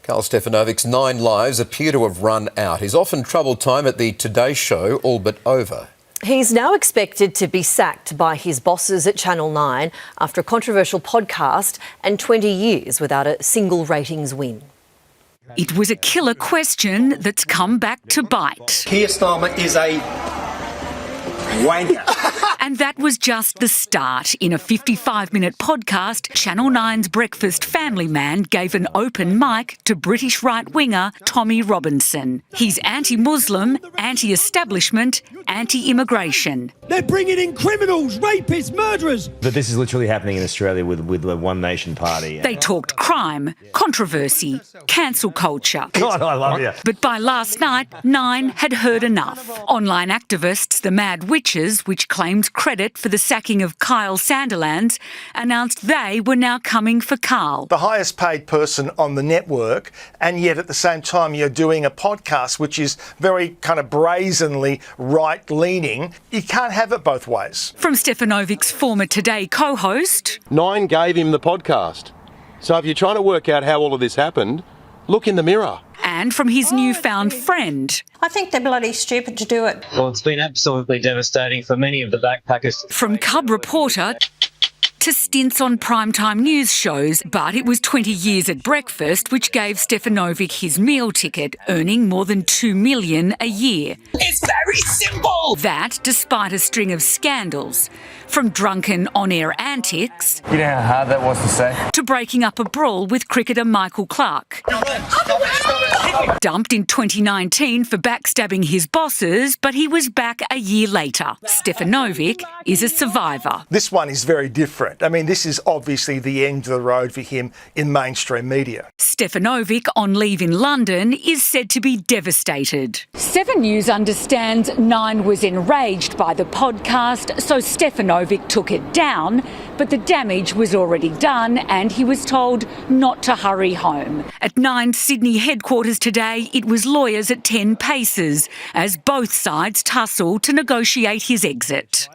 Karl Stefanovic's 9 lives appear to have run out. His often troubled time at the Today Show all but over. He's now expected to be sacked by his bosses at Channel 9 after a controversial podcast and 20 years without a single ratings win. It was a killer question that's come back to bite. Keir Starmer is a wanker. And that was just the start. In a 55-minute podcast, Channel 9's Breakfast Family Man gave an open mic to British right-winger Tommy Robinson. He's anti-Muslim, anti-establishment, anti-immigration. They're bringing in criminals, rapists, murderers. But this is literally happening in Australia with the One Nation Party. They talked crime, controversy, cancel culture. God, I love you. But by last night, Nine had heard enough. Online activists, the Mad Witches, which claimed credit for the sacking of Kyle Sandilands, announced they were now coming for Karl. The highest paid person on the network, and yet at the same time you're doing a podcast which is very kind of brazenly right-leaning. You can't have it both ways. From Stefanovic's former Today co-host. Nine gave him the podcast. So if you're trying to work out how all of this happened, look in the mirror. And from his newfound friend. I think they're bloody stupid to do it. Well, it's been absolutely devastating for many of the backpackers. From cub reporter to stints on primetime news shows, but it was 20 years at breakfast which gave Stefanovic his meal ticket, earning more than $2 million a year. It's very simple. That despite a string of scandals, from drunken on-air antics... You know how hard that was to say? ...to breaking up a brawl with cricketer Michael Clarke. Dumped in 2019 for backstabbing his bosses, but he was back a year later. Stefanovic is a survivor. This one is very different. I mean, this is obviously the end of the road for him in mainstream media. Stefanovic, on leave in London, is said to be devastated. 7 News understands Nine was enraged by the podcast, so Stefanovic took it down, but the damage was already done and he was told not to hurry home. At Nine's Sydney headquarters today, it was lawyers at 10 paces as both sides tussle to negotiate his exit.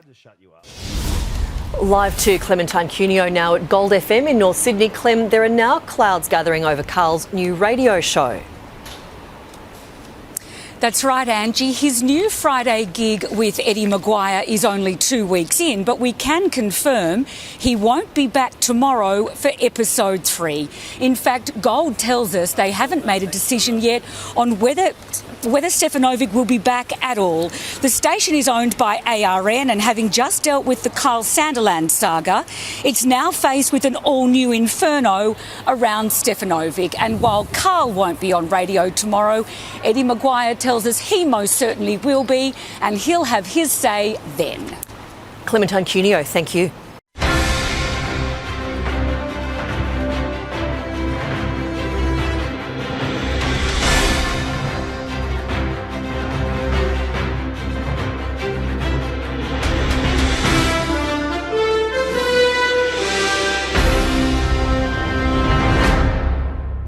Live to Clementine Cuneo now at Gold FM in North Sydney. Clem, there are now clouds gathering over Karl's new radio show. That's right, Angie. His new Friday gig with Eddie Maguire is only 2 weeks in, but we can confirm he won't be back tomorrow for episode 3. In fact, Gold tells us they haven't made a decision yet on whether Stefanovic will be back at all. The station is owned by ARN, and having just dealt with the Kyle Sandilands saga, it's now faced with an all-new inferno around Stefanovic. And while Karl won't be on radio tomorrow, Eddie Maguire tells us he most certainly will be, and he'll have his say then. Clementine Cuneo, thank you.